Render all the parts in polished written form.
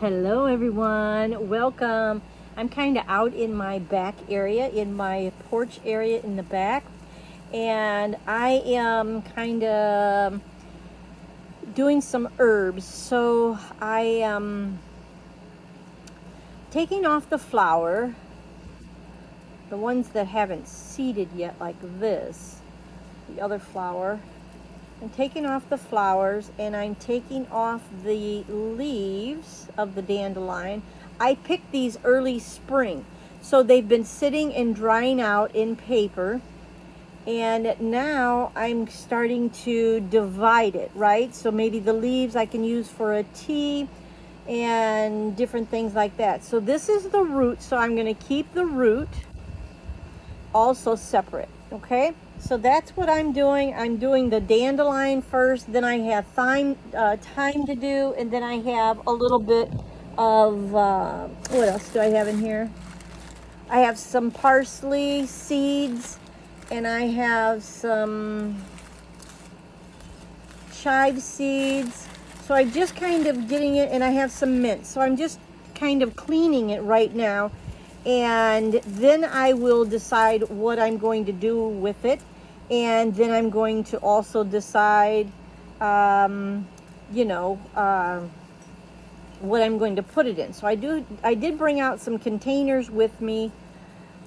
Hello everyone, welcome. I'm kind of out in my back area, in my porch area in the back, and I am kind of doing some herbs. So I am taking off the flower, the ones that haven't seeded yet, like this, the other flower. I'm taking off the flowers and I'm taking off the leaves of the dandelion. I picked these early spring, so they've been sitting and drying out in paper, and now I'm starting to divide it, right? So maybe the leaves I can use for a tea and different things like that. So this is the root, so I'm going to keep the root also separate. Okay, so that's what I'm doing. I'm doing the dandelion first, then I have thyme to do, and then I have a little bit of what else do I have in here? I have some parsley seeds, and I have some chive seeds. So I'm just kind of getting it, and I have some mint. So I'm just kind of cleaning it right now, and then I will decide what I'm going to do with it, and then I'm going to also decide what I'm going to put it in. So I did bring out some containers with me,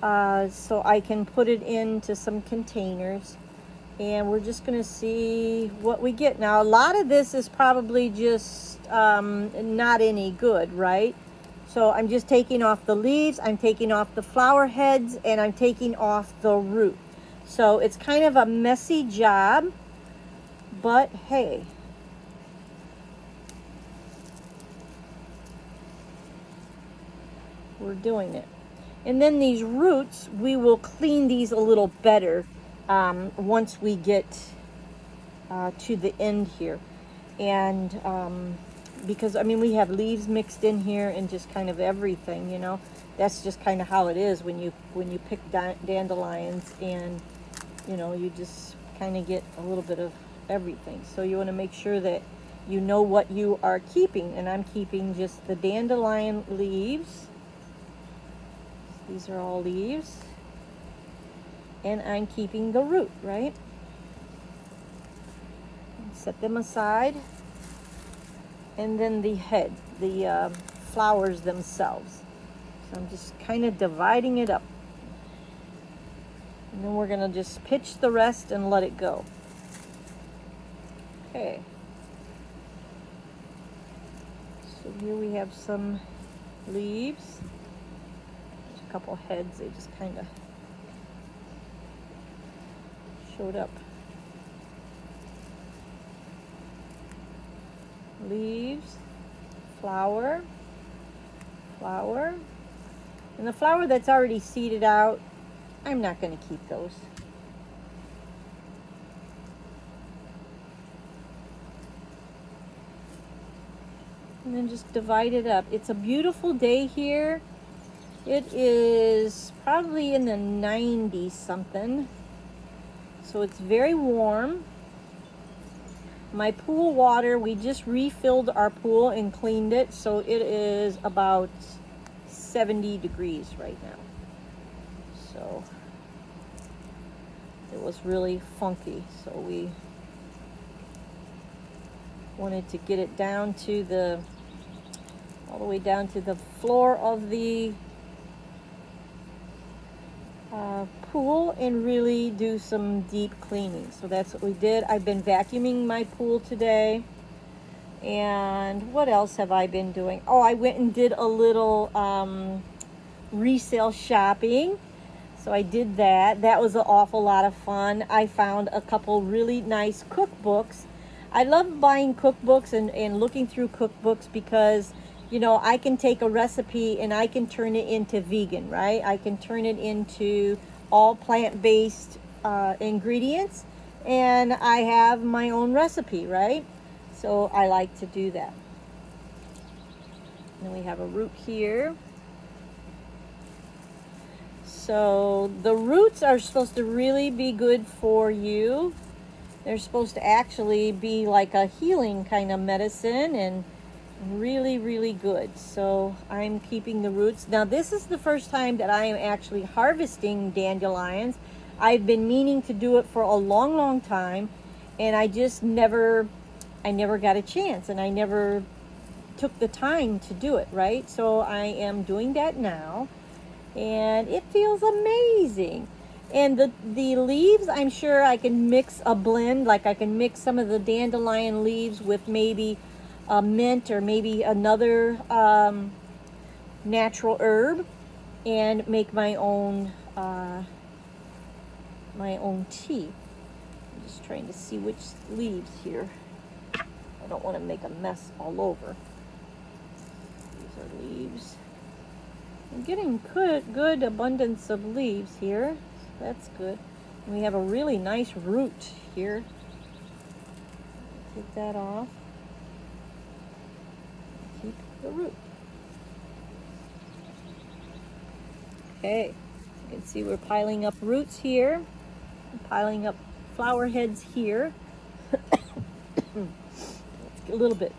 so I can put it into some containers, and we're just going to see what we get. Now, a lot of this is probably just not any good, right? So I'm just taking off the leaves, I'm taking off the flower heads, and I'm taking off the root. So it's kind of a messy job, but hey. We're doing it. And then these roots, we will clean these a little better once we get to the end here. And because I mean, we have leaves mixed in here and just kind of everything, you know. That's just kind of how it is when you pick dandelions, and you know, you just kind of get a little bit of everything. So you want to make sure that you know what you are keeping, and I'm keeping just the dandelion leaves. These are all leaves, and I'm keeping the root, right? Set them aside. And then the head, the flowers themselves. So I'm just kind of dividing it up. And then we're going to just pitch the rest and let it go. Okay. So here we have some leaves. There's a couple heads, they just kind of showed up. Leaves, flower, and the flower that's already seeded out, I'm not going to keep those. And then just divide it up. It's a beautiful day here. It is probably in the 90s something, so it's very warm. My pool water, we just refilled our pool and cleaned it, so it is about 70 degrees right now. So it was really funky, so we wanted to get it down to all the way down to the floor of the pool and really do some deep cleaning. So that's what we did. I've been vacuuming my pool today. And what else have I been doing? Oh, I went and did a little resale shopping. So I did that. That was an awful lot of fun. I found a couple really nice cookbooks. I love buying cookbooks and looking through cookbooks because, you know, I can take a recipe and I can turn it into vegan, right? I can turn it into all plant-based ingredients, and I have my own recipe, right? So I like to do that. And then we have a root here. So the roots are supposed to really be good for you. They're supposed to actually be like a healing kind of medicine, and really, really good. So I'm keeping the roots. Now this is the first time that I am actually harvesting dandelions. I've been meaning to do it for a long, long time, and I never got a chance, and I never took the time to do it, right? So I am doing that now, and it feels amazing. And the leaves, I'm sure I can mix a blend, like I can mix some of the dandelion leaves with maybe a mint or maybe another natural herb, and make my own tea. I'm just trying to see which leaves here. I don't want to make a mess all over. These are leaves. I'm getting good abundance of leaves here. So that's good. And we have a really nice root here. Take that off. Keep the root. Okay, you can see we're piling up roots here, piling up flower heads here. It's a little bit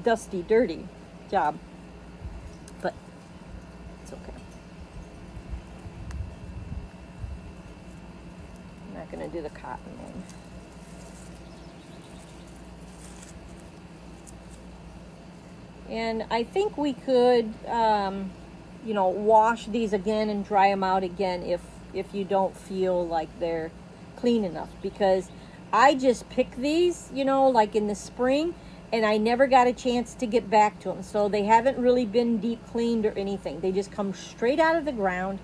dusty, dirty job, but it's okay. I'm not going to do the cotton one. And I think we could, you know, wash these again and dry them out again if you don't feel like they're clean enough, because I just pick these, you know, like in the spring, and I never got a chance to get back to them. So they haven't really been deep cleaned or anything. They just come straight out of the ground.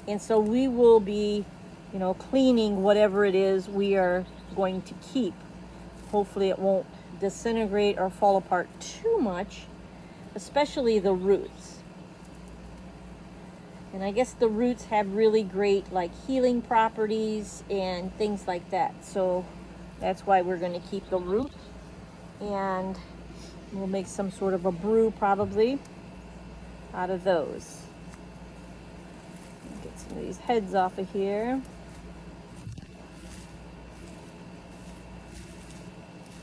And so we will be, you know, cleaning whatever it is we are going to keep. Hopefully it won't disintegrate or fall apart too much, especially the roots. And I guess the roots have really great like healing properties and things like that. So that's why we're going to keep the roots. And we'll make some sort of a brew probably out of those. Get some of these heads off of here.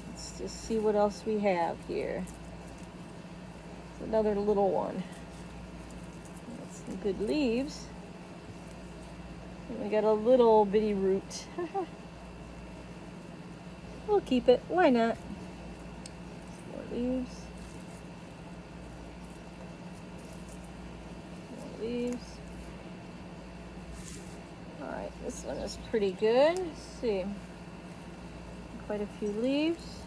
Let's just see what else we have here. It's another little one. Got some good leaves. And we got a little bitty root. We'll keep it. Why not? More leaves. More leaves. Alright, this one is pretty good. Let's see. Quite a few leaves.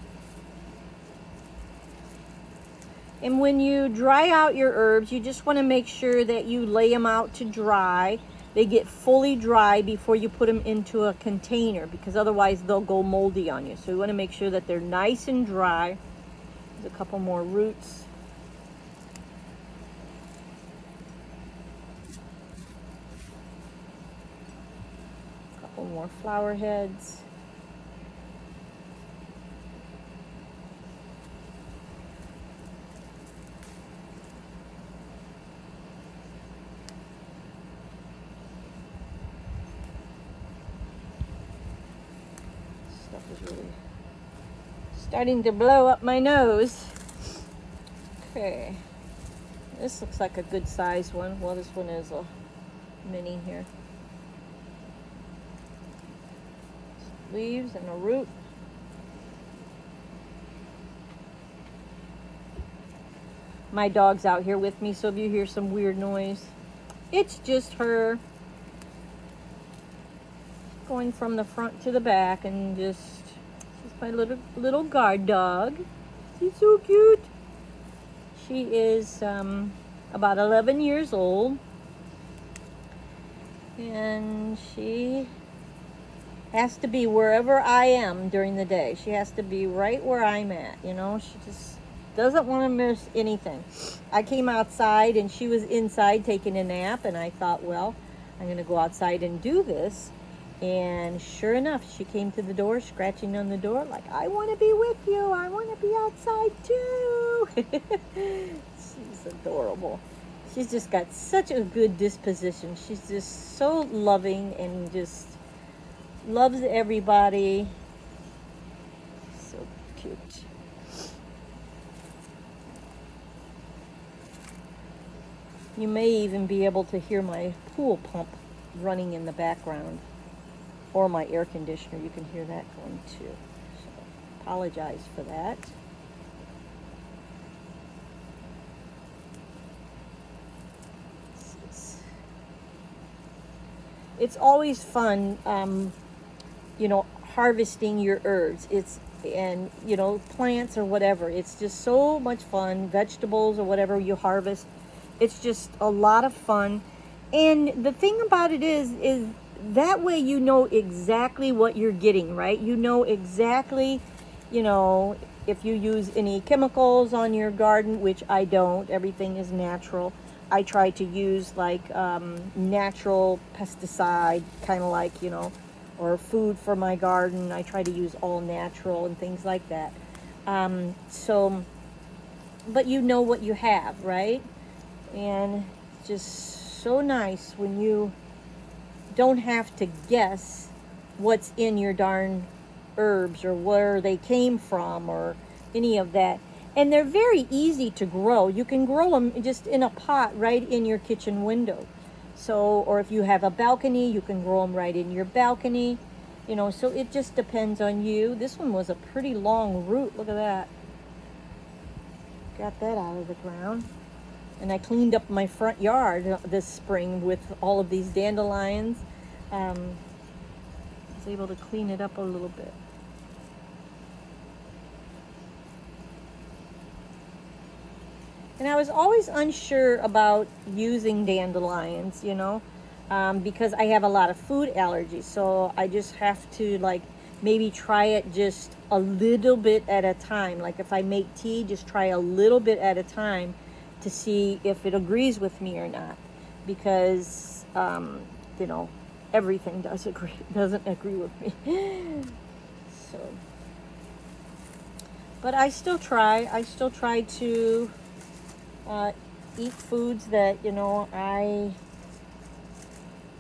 And when you dry out your herbs, you just want to make sure that you lay them out to dry. They get fully dry before you put them into a container, because otherwise they'll go moldy on you. So you want to make sure that they're nice and dry. There's a couple more roots. A couple more flower heads. Is really starting to blow up my nose. Okay, this looks like a good size one. Well, this one is a mini here. Leaves and a root. My dog's out here with me, so if you hear some weird noise, it's just her going from the front to the back, and she's my little guard dog. She's so cute. She is about 11 years old, and she has to be wherever I am during the day. She has to be right where I'm at, you know. She just doesn't want to miss anything. I came outside and she was inside taking a nap, and I thought, well, I'm going to go outside and do this. And sure enough, she came to the door, scratching on the door, like, I want to be with you. I want to be outside too. She's adorable. She's just got such a good disposition. She's just so loving and just loves everybody. So cute. You may even be able to hear my pool pump running in the background, or my air conditioner. You can hear that going too. So apologize for that. It's always fun, you know, harvesting your herbs. And you know, plants or whatever. It's just so much fun. Vegetables or whatever you harvest. It's just a lot of fun. And the thing about it is that way you know exactly what you're getting, right? You know exactly, you know, if you use any chemicals on your garden, which I don't. Everything is natural. I try to use like natural pesticide, kind of like, you know, or food for my garden. I try to use all natural and things like that. So, but you know what you have, right? And it's just so nice when you don't have to guess what's in your darn herbs or where they came from or any of that. And they're very easy to grow. You can grow them just in a pot right in your kitchen window. So, or if you have a balcony, you can grow them right in your balcony. You know, so it just depends on you. This one was a pretty long root. Look at that. Got that out of the ground. And I cleaned up my front yard this spring with all of these dandelions. I was able to clean it up a little bit. And I was always unsure about using dandelions, you know, because I have a lot of food allergies. So I just have to like maybe try it just a little bit at a time. Like if I make tea, just try a little bit at a time to see if it agrees with me or not. Because, you know, everything doesn't agree with me. So, but I still try. I still try to eat foods that, you know, I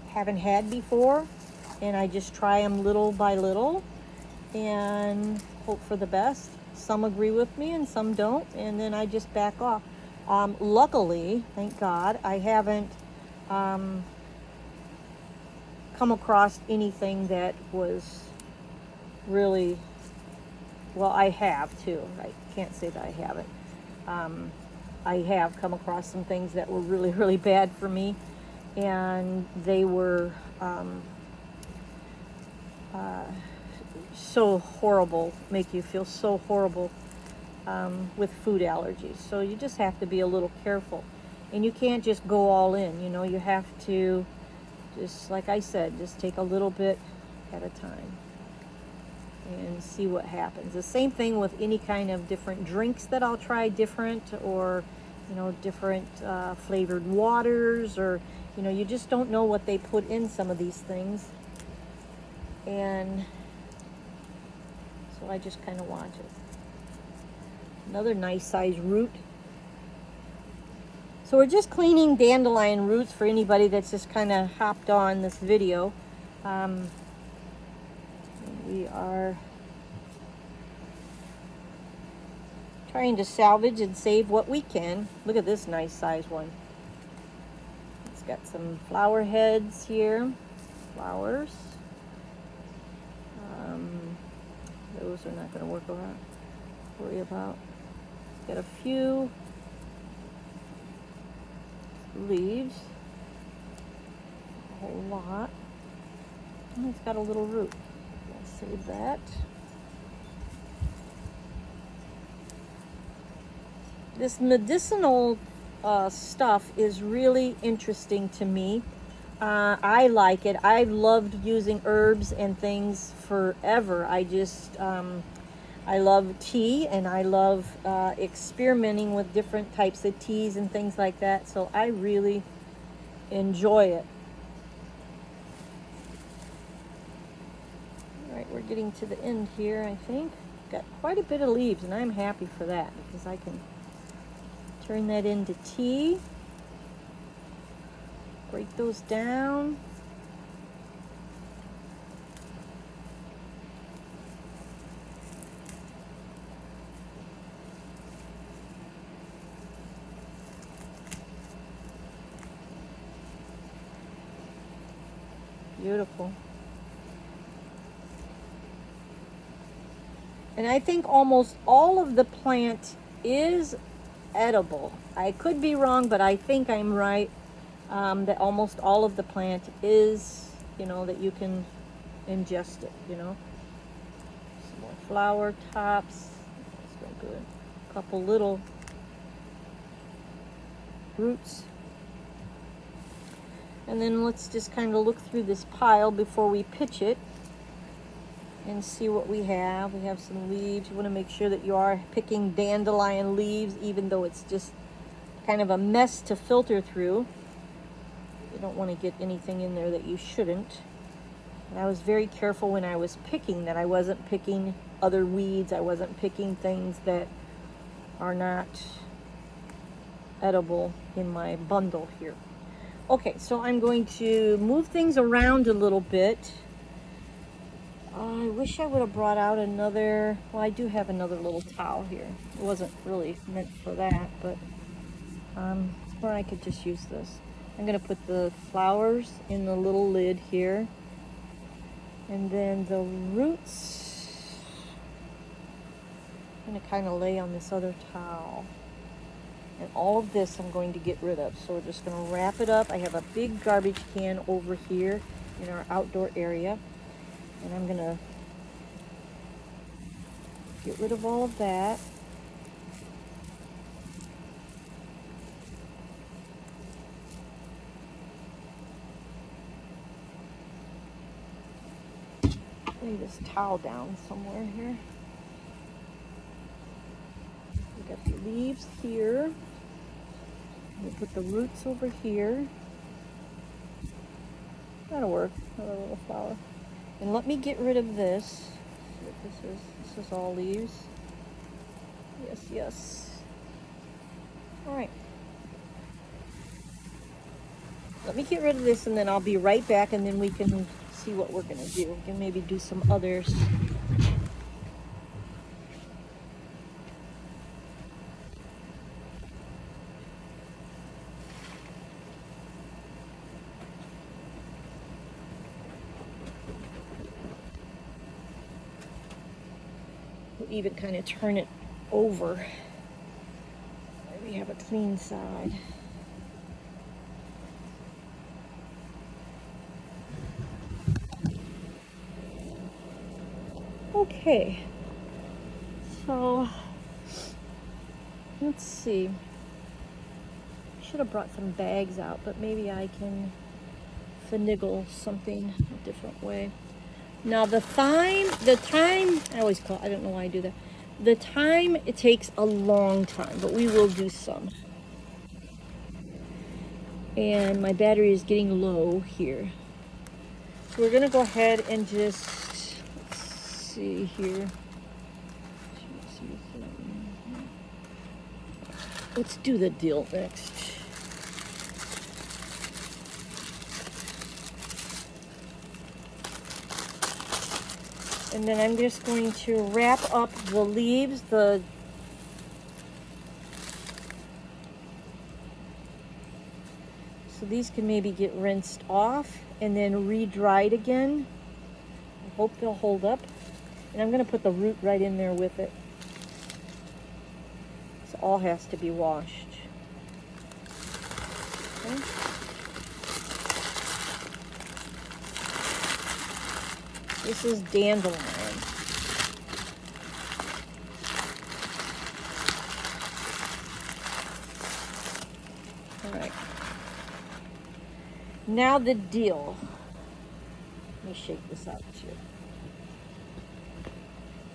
haven't had before, and I just try them little by little and hope for the best. Some agree with me and some don't, and then I just back off. Luckily, thank God, I haven't come across anything that was really, well, I have too. I can't say that I haven't. I have come across some things that were really, really bad for me, and they were so horrible, make you feel so horrible with food allergies. So you just have to be a little careful, and you can't just go all in. You know, you have to just, like I said, just take a little bit at a time and see what happens. The same thing with any kind of different drinks that I'll try different, or, you know, different flavored waters, or, you know, you just don't know what they put in some of these things. And so I just kind of watch it. Another nice size root. So we're just cleaning dandelion roots for anybody that's just kind of hopped on this video. We are trying to salvage and save what we can. Look at this nice size one. It's got some flower heads here. Flowers. Those are not going to worry about. Got a few leaves. A whole lot. And it's got a little root. I'll save that. This medicinal stuff is really interesting to me. I like it. I've loved using herbs and things forever. I love tea, and I love experimenting with different types of teas and things like that. So I really enjoy it. All right, we're getting to the end here, I think. Got quite a bit of leaves, and I'm happy for that because I can turn that into tea. Break those down. Beautiful. And I think almost all of the plant is edible. I could be wrong, but I think I'm right, that almost all of the plant is, that you can ingest it, Some more flower tops. That's no good. A couple little roots. And then let's just kind of look through this pile before we pitch it and see what we have. We have some leaves. You want to make sure that you are picking dandelion leaves, even though it's just kind of a mess to filter through. You don't want to get anything in there that you shouldn't. And I was very careful when I was picking that I wasn't picking other weeds. I wasn't picking things that are not edible in my bundle here. Okay, so I'm going to move things around a little bit. I wish I would have brought out another, well, I do have another little towel here. It wasn't really meant for that, but, or I could just use this. I'm going to put the flowers in the little lid here. And then the roots, I'm going to kind of lay on this other towel. And all of this I'm going to get rid of. So we're just going to wrap it up. I have a big garbage can over here in our outdoor area. And I'm going to get rid of all of that. Lay this towel down somewhere here. We got the leaves here. We'll put the roots over here. That'll work. Another little flower. And let me get rid of this. See what this is. This is all leaves. Yes, yes. All right. Let me get rid of this and then I'll be right back and then we can see what we're going to do. We can maybe do some others. Even kind of turn it over. Maybe have a clean side. Okay, so let's see. I should have brought some bags out, but maybe I can finagle something a different way. Now the thyme, I don't know why I do that. The thyme, it takes a long time, but we will do some. And my battery is getting low here. So we're gonna go ahead and just, let's see here. Let's do the dill next. And then I'm just going to wrap up the leaves, so these can maybe get rinsed off and then re-dried again. I hope they'll hold up. And I'm going to put the root right in there with it. This all has to be washed. Okay. This is dandelion. All right. Now the dill. Let me shake this out too.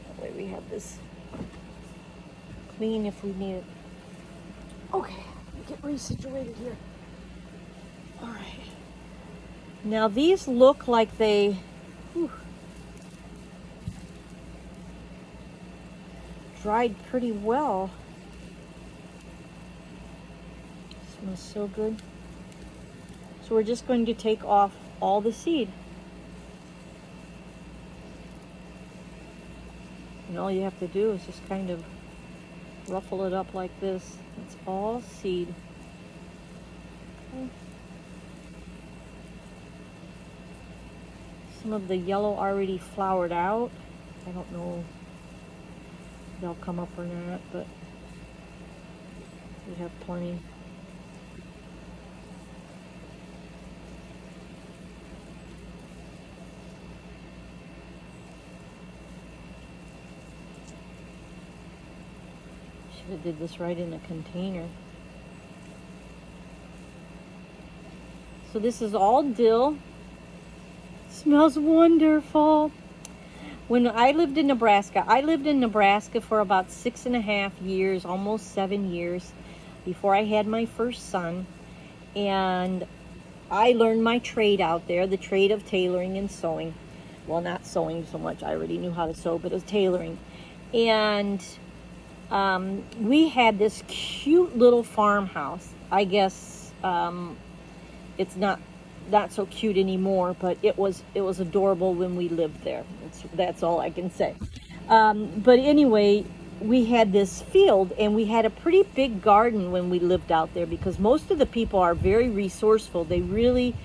That way we have this clean if we need it. Okay, get resituated here. All right. Now these look like they, dried pretty well. Smells so good. So we're just going to take off all the seed. And all you have to do is just kind of ruffle it up like this. It's all seed. Okay. Some of the yellow already flowered out. I don't know if they'll come up or not, but we have plenty. Should have did this right in a container. So this is all dill. Smells wonderful. When I lived in Nebraska for about 6.5 years, almost 7 years, before I had my first son. And I learned my trade out there, the trade of tailoring and sewing. Well, not sewing so much. I already knew how to sew, but it was tailoring. And we had this cute little farmhouse. I guess it's not so cute anymore, but it was adorable when we lived there. That's all I can say. But anyway, we had this field, and we had a pretty big garden when we lived out there, because most of the people are very resourceful. They really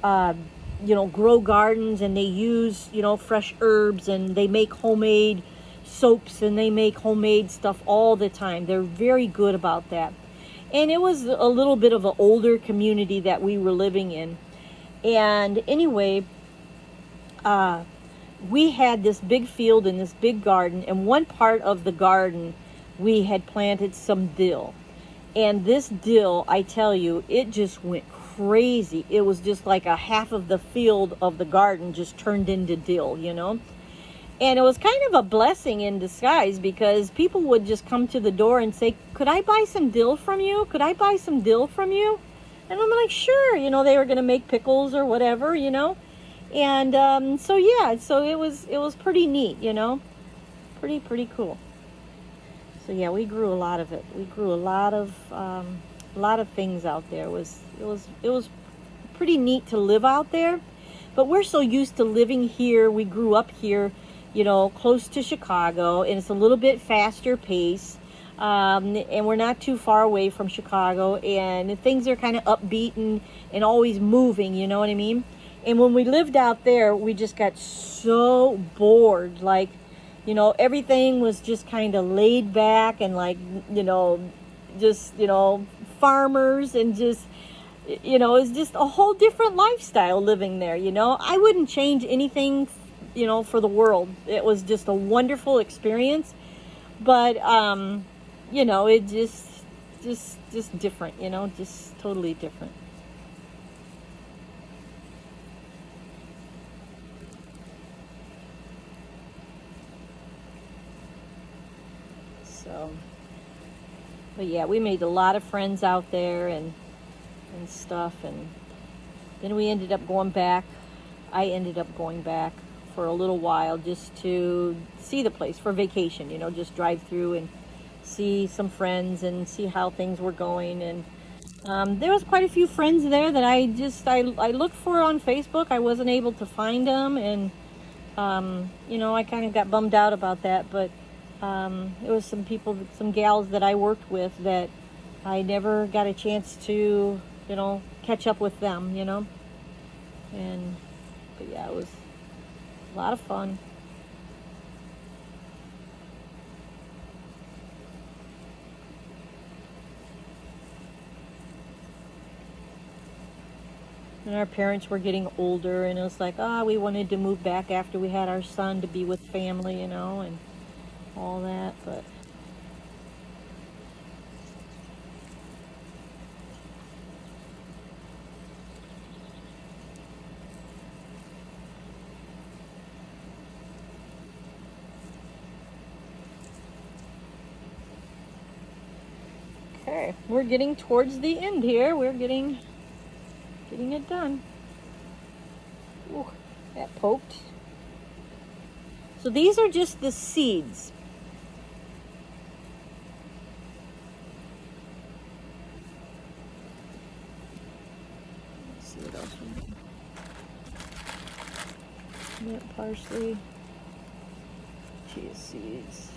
grow gardens, and they use fresh herbs, and they make homemade soaps, and they make homemade stuff all the time. They're very good about that. And it was a little bit of an older community that we were living in. And anyway, we had this big field and this big garden, and one part of the garden we had planted some dill. And this dill, I tell you, it just went crazy. It was just like a half of the field of the garden just turned into dill, And it was kind of a blessing in disguise, because people would just come to the door and say, "Could I buy some dill from you? Could I buy some dill from you?" And I'm like, "Sure." They were going to make pickles or whatever, And so yeah, so it was pretty neat, pretty cool. So yeah, we grew a lot of it. We grew a lot of things out there. It was pretty neat to live out there. But we're so used to living here. We grew up here, close to Chicago, and it's a little bit faster pace. And we're not too far away from Chicago, and things are kind of upbeat and always moving, you know what I mean? And when we lived out there, we just got so bored. Like, everything was just kind of laid back, and like, just, farmers, and just, it's just a whole different lifestyle living there, I wouldn't change anything, for the world. It was just a wonderful experience. But, it just different, just totally different. So, but yeah, we made a lot of friends out there and stuff, and then we ended up going back. I ended up going back for a little while just to see the place for vacation, just drive through and see some friends and see how things were going. And there was quite a few friends there that I looked for on Facebook. I wasn't able to find them, and I kind of got bummed out about that. But it was some gals that I worked with that I never got a chance to catch up with them, but yeah, it was a lot of fun. And our parents were getting older, and it was like, we wanted to move back after we had our son to be with family, and all that. But okay, we're getting towards the end here. We're getting it done. Ooh, that poked. So these are just the seeds. Let's see what else we need. Mint parsley, chive seeds.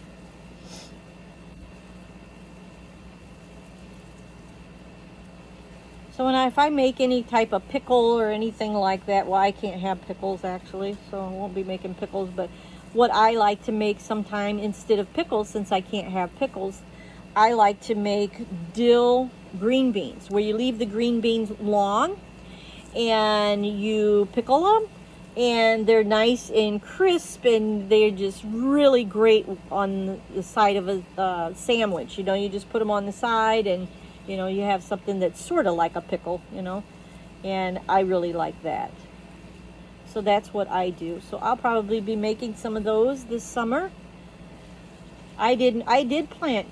So if I make any type of pickle or anything like that, well, I can't have pickles actually, so I won't be making pickles. But what I like to make sometime instead of pickles, since I can't have pickles, I like to make dill green beans, where you leave the green beans long and you pickle them, and they're nice and crisp, and they're just really great on the side of a sandwich. You know, you just put them on the side, and you know, you have something that's sort of like a pickle, you know, and I really like that. So that's what I do. So I'll probably be making some of those this summer. I didn't plant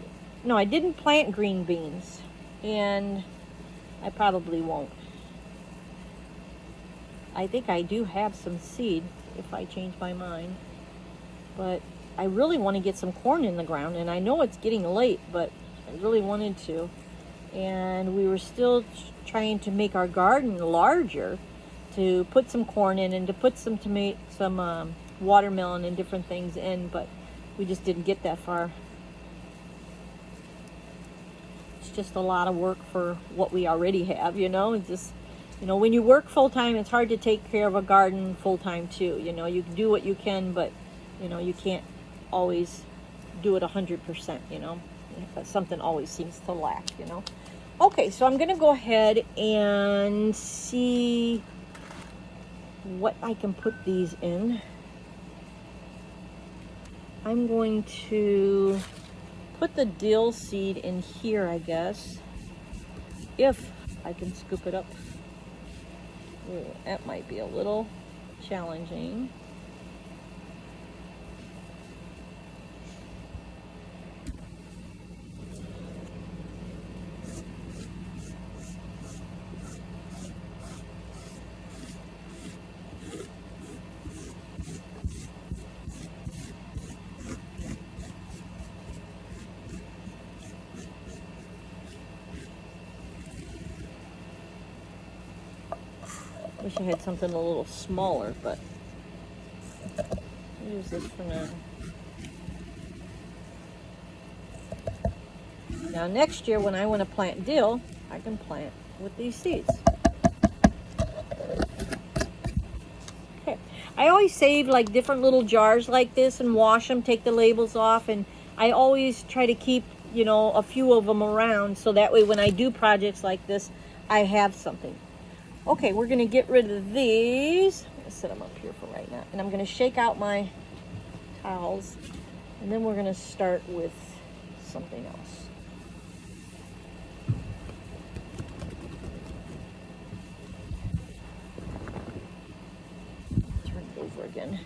green beans, and I probably won't. I think I do have some seed if I change my mind, but I really want to get some corn in the ground, and I know it's getting late, but I really wanted to. And we were still trying to make our garden larger, to put some corn in and to put some watermelon and different things in, but we just didn't get that far. It's just a lot of work for what we already have, you know. It's just, you know, when you work full-time, it's hard to take care of a garden full-time too. You know, you can do what you can, but, you know, you can't always do it 100%, you know. Something always seems to lack, you know. Okay, so I'm going to go ahead and see what I can put these in. I'm going to put the dill seed in here, I guess, if I can scoop it up. Ooh, that might be a little challenging. Wish I had something a little smaller, but I'll use this for now. Now next year when I want to plant dill, I can plant with these seeds. Okay, I always save like different little jars like this and wash them, take the labels off, and I always try to keep, you know, a few of them around, so that way when I do projects like this, I have something. Okay, we're going to get rid of these. I'm going to set them up here for right now. And I'm going to shake out my towels. And then we're going to start with something else. Turn it over again.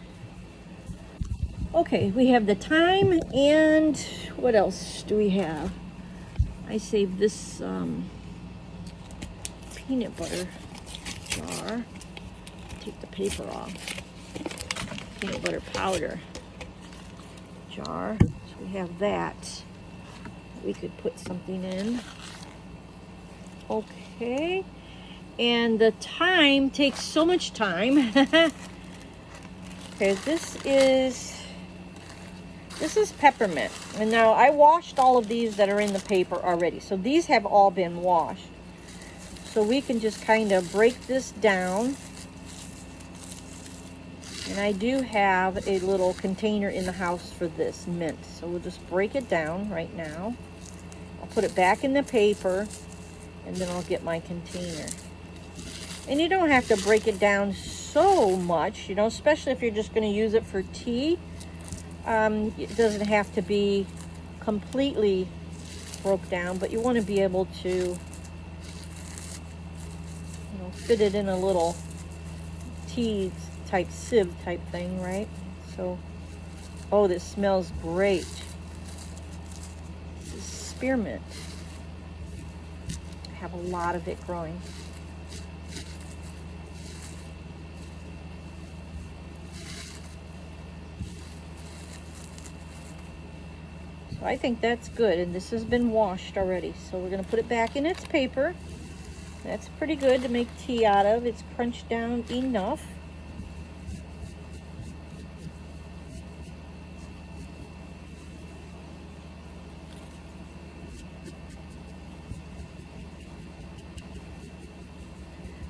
Okay, we have the thyme, and what else do we have? I saved this peanut butter jar. Take the paper off. Peanut butter powder jar. So we have that. We could put something in. Okay. And the thyme takes so much time. Okay, this is peppermint. And now I washed all of these that are in the paper already. So these have all been washed. So we can just kind of break this down. And I do have a little container in the house for this mint. So we'll just break it down right now. I'll put it back in the paper, and then I'll get my container. And you don't have to break it down so much, you know, especially if you're just going to use it for tea. It doesn't have to be completely broke down, but you want to be able to, fit it in a little tea type sieve type thing, right? So, oh, this smells great. This is spearmint. I have a lot of it growing. So I think that's good, and this has been washed already. So we're going to put it back in its paper. That's pretty good to make tea out of. It's crunched down enough.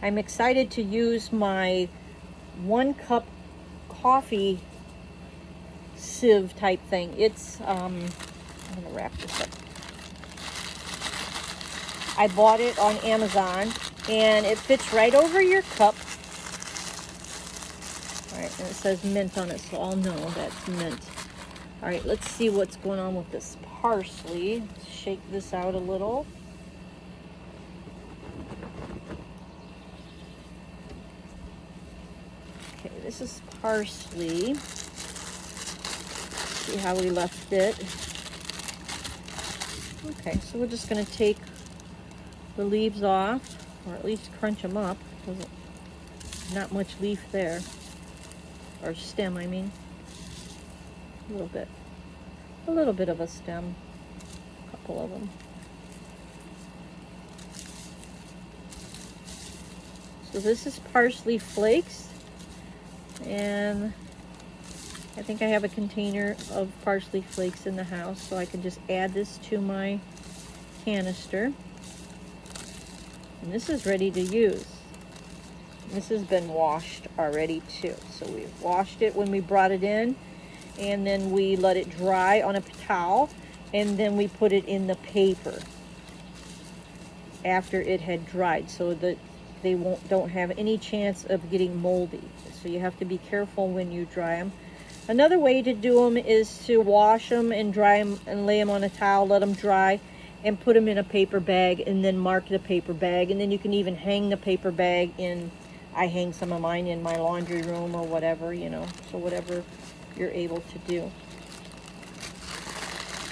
I'm excited to use my 1 cup coffee sieve type thing. It's, I'm gonna wrap this up. I bought it on Amazon, and it fits right over your cup. All right, and it says mint on it, so I'll know that's mint. All right, let's see what's going on with this parsley. Let's shake this out a little. Okay, this is parsley. See how we left it. Okay, so we're just going to take the leaves off, or at least crunch them up. There's not much leaf there, or stem, I mean. A little bit of a stem, a couple of them. So this is Parsley Flakes, and I think I have a container of Parsley Flakes in the house, so I can just add this to my canister. And this is ready to use. This has been washed already too. So we washed it when we brought it in, and then we let it dry on a towel, and then we put it in the paper after it had dried, so that they don't have any chance of getting moldy. So you have to be careful when you dry them. Another way to do them is to wash them and dry them and lay them on a towel, let them dry, and put them in a paper bag, and then mark the paper bag. And then you can even hang the paper bag in, I hang some of mine in my laundry room or whatever, you know, so whatever you're able to do.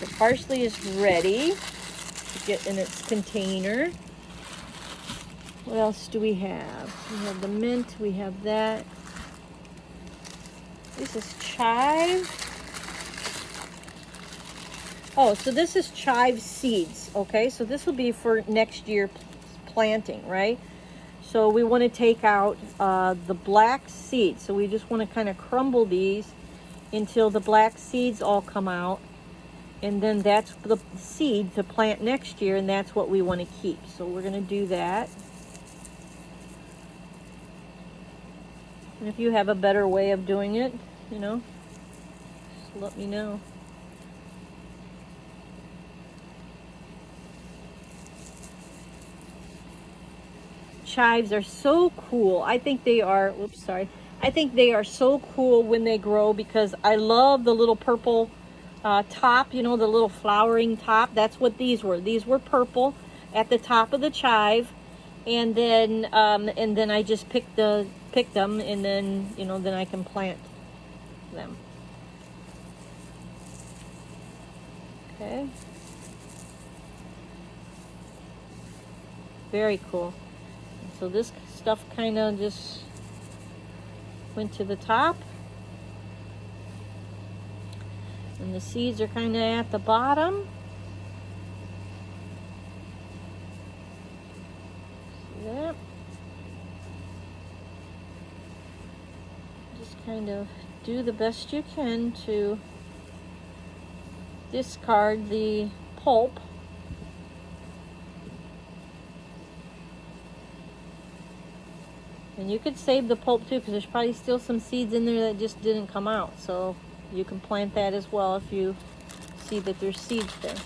The parsley is ready to get in its container. What else do we have? We have the mint, we have that. This is chive. Oh, so this is chive seeds, okay? So this will be for next year planting, right? So we want to take out the black seeds. So we just want to kind of crumble these until the black seeds all come out. And then that's the seed to plant next year, and that's what we want to keep. So we're going to do that. And if you have a better way of doing it, you know, just let me know. Chives are so cool. I think they are, oops, sorry. I think they are so cool when they grow, because I love the little purple top, you know, the little flowering top. That's what these were. These were purple at the top of the chive. And then I just pick them, and then, you know, then I can plant them. Okay. Very cool. So this stuff kind of just went to the top. And the seeds are kind of at the bottom. See that? Just kind of do the best you can to discard the pulp. And you could save the pulp too, because there's probably still some seeds in there that just didn't come out. So you can plant that as well if you see that there's seeds there.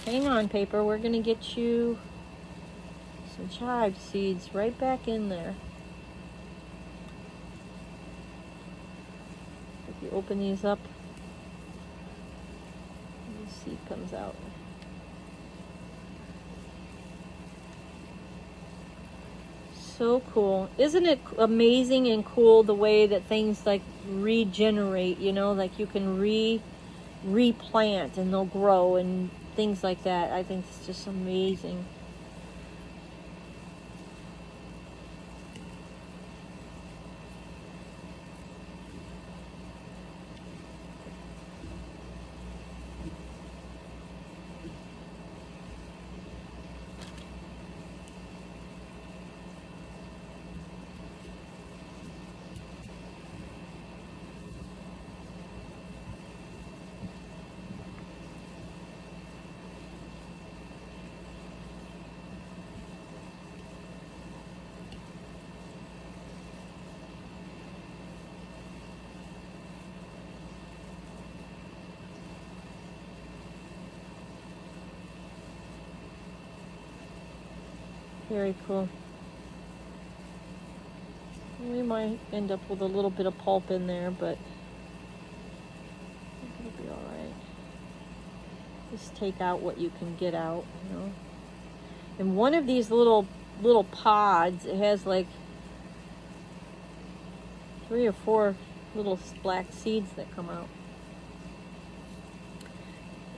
Hang on, paper. We're going to get you some chive seeds right back in there. If you open these up, the seed comes out. So cool. Isn't it amazing and cool the way that things like regenerate, you know, like you can replant and they'll grow and things like that. I think it's just amazing. Very cool. We might end up with a little bit of pulp in there, but it'll be all right. Just take out what you can get out, you know. And one of these little pods, it has like 3 or 4 little black seeds that come out.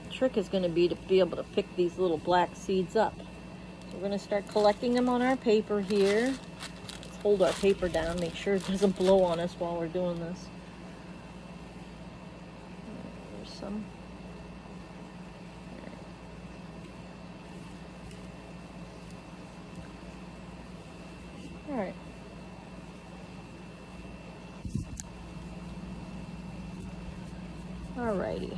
The trick is going to be able to pick these little black seeds up. So we're going to start collecting them on our paper here. Let's hold our paper down, make sure it doesn't blow on us while we're doing this. There's some. All right. Alrighty.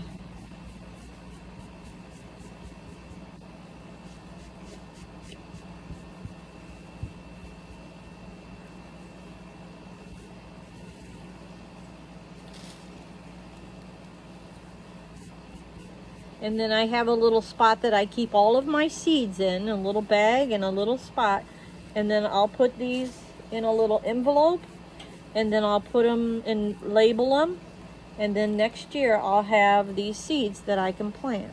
And then I have a little spot that I keep all of my seeds in, a little bag and a little spot. And then I'll put these in a little envelope, and then I'll put them and label them. And then next year I'll have these seeds that I can plant.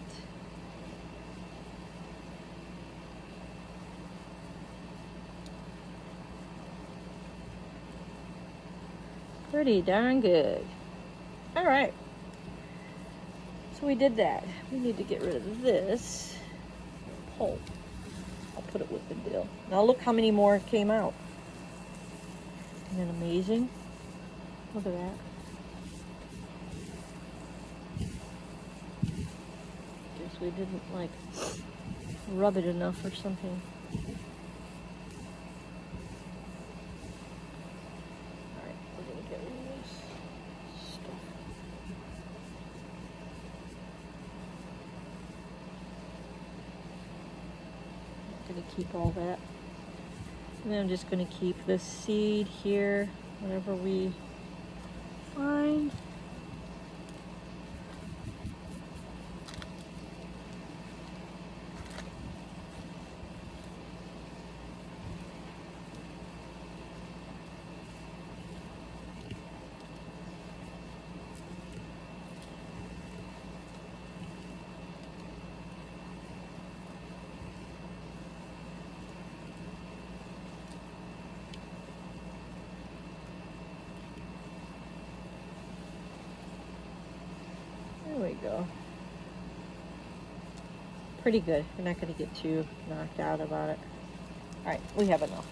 Pretty darn good. All right. So we did that. We need to get rid of this pulp. I'll put it with the dill. Now look how many more came out. Isn't that amazing? Look at that. Guess we didn't like rub it enough or something. Alright, we're gonna get rid of this stuff. I'm gonna keep all that. And then I'm just going to keep this seed here, whatever we find. There we go. Pretty good. We're not going to get too knocked out about it. All right, we have enough.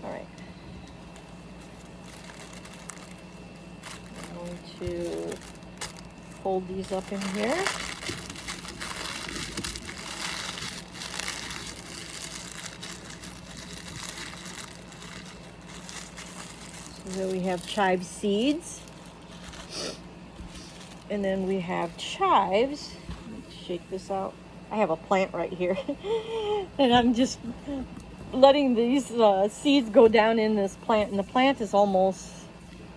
All right. I'm going to fold these up in here. So there we have chive seeds. And then we have chives. Let's shake this out. I have a plant right here. And I'm just letting these seeds go down in this plant. And the plant is almost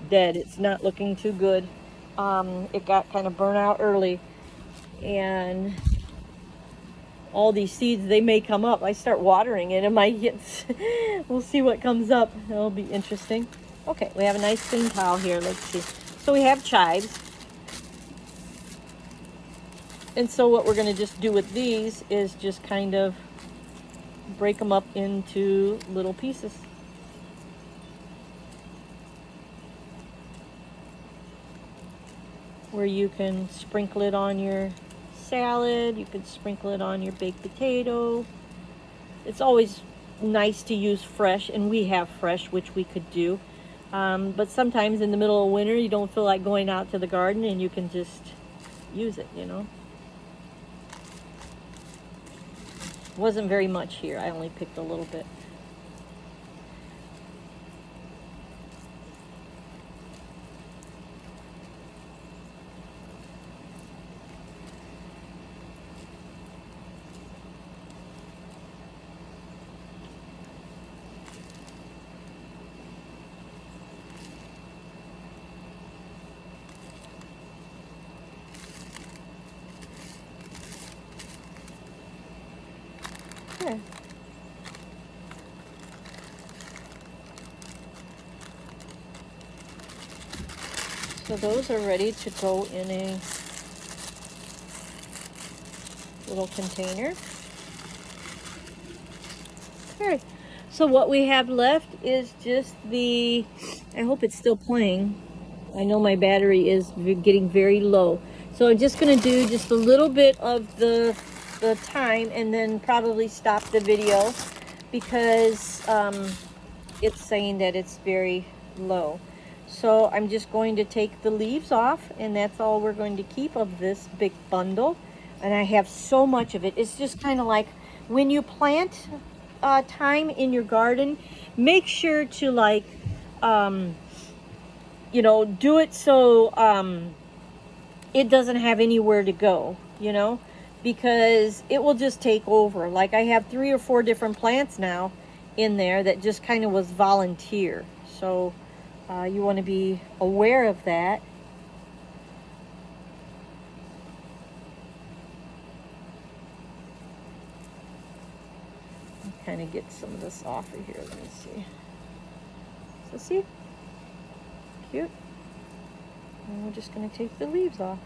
dead. It's not looking too good. It got kind of burnt out early. And all these seeds, they may come up. I start watering it. It might get, we'll see what comes up. It'll be interesting. Okay, we have a nice clean towel here. Let's see. So we have chives. And so what we're going to just do with these is just kind of break them up into little pieces. Where you can sprinkle it on your salad, you can sprinkle it on your baked potato. It's always nice to use fresh, and we have fresh, which we could do. But sometimes in the middle of winter, you don't feel like going out to the garden, and you can just use it, you know. Wasn't very much here. I only picked a little bit. Okay. So those are ready to go in a little container. Okay, so what we have left is just the, I hope it's still playing. I know my battery is getting very low. So I'm just gonna do just a little bit of the thyme and then probably stop the video because it's saying that it's very low. So I'm just going to take the leaves off, and that's all we're going to keep of this big bundle. And I have so much of it. It's just kind of like when you plant thyme in your garden, make sure to like, you know, do it so it doesn't have anywhere to go, you know, because it will just take over. Like I have 3 or 4 different plants now in there that just kind of was volunteer. So you want to be aware of that. Kind of get some of this off of here. Let me see. So see? Cute. And we're just going to take the leaves off.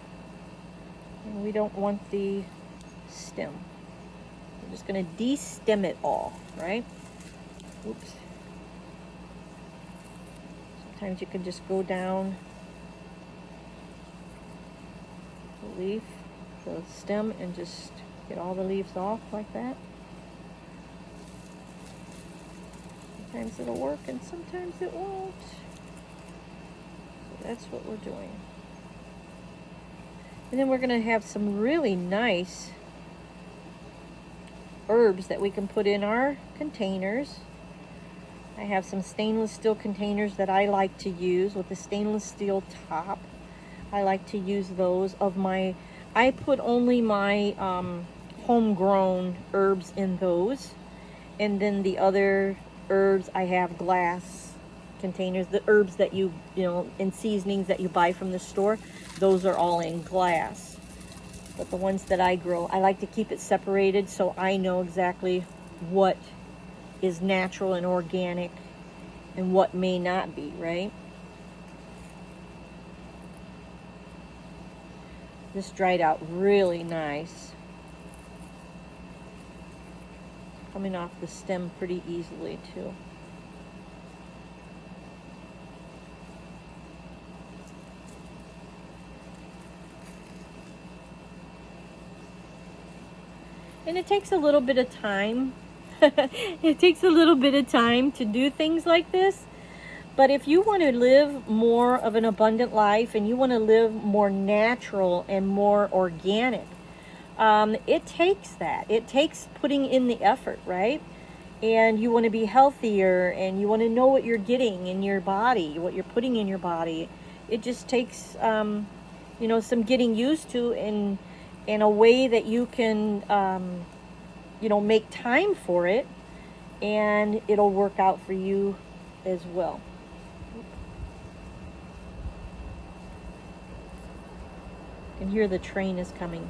And we don't want the stem. We're just going to de-stem it all, right? Oops. Sometimes you can just go down the leaf, the stem, and just get all the leaves off like that. Sometimes it'll work and sometimes it won't. So that's what we're doing. And then we're going to have some really nice herbs that we can put in our containers. I have some stainless steel containers that I like to use with the stainless steel top. I like to use those of my, I put only my homegrown herbs in those. And then the other herbs, I have glass containers. The herbs that you know, and seasonings that you buy from the store, those are all in glass. But the ones that I grow, I like to keep it separated so I know exactly what is natural and organic and what may not be, right? This dried out really nice. Coming off the stem pretty easily too. And it takes a little bit of time. It takes a little bit of time to do things like this. But if you want to live more of an abundant life and you want to live more natural and more organic, it takes that. It takes putting in the effort, right? And you want to be healthier and you want to know what you're getting in your body, what you're putting in your body. It just takes, you know, some getting used to in a way that you can, you know, make time for it, and it'll work out for you as well. You can hear the train is coming.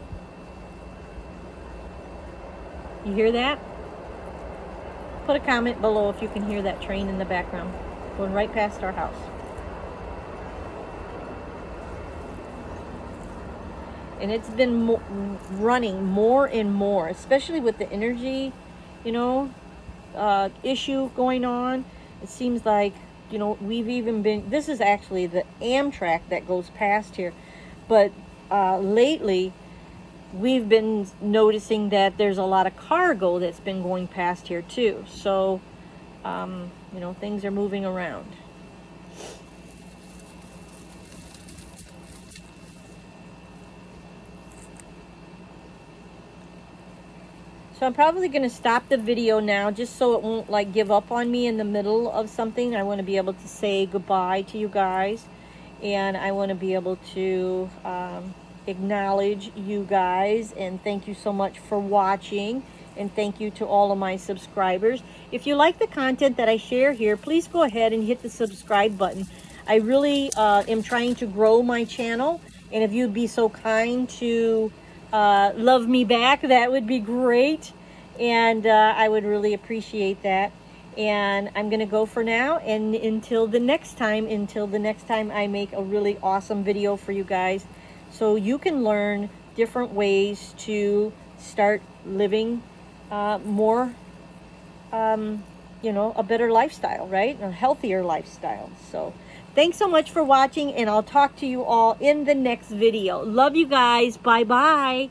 You hear that? Put a comment below if you can hear that train in the background going right past our house. And it's been running more and more, especially with the energy, you know, issue going on. It seems like, you know, we've even been, this is actually the Amtrak that goes past here, but lately we've been noticing that there's a lot of cargo that's been going past here too. So, you know, things are moving around. So I'm probably going to stop the video now just so it won't like give up on me in the middle of something. I want to be able to say goodbye to you guys, and I want to be able to acknowledge you guys and thank you so much for watching, and thank you to all of my subscribers. If you like the content that I share here, please go ahead and hit the subscribe button. I really am trying to grow my channel, and if you'd be so kind to love me back, that would be great, and I would really appreciate that. And I'm gonna go for now, and until the next time I make a really awesome video for you guys, so you can learn different ways to start living more, you know, a better lifestyle, right? A healthier lifestyle. So thanks so much for watching, and I'll talk to you all in the next video. Love you guys. Bye bye.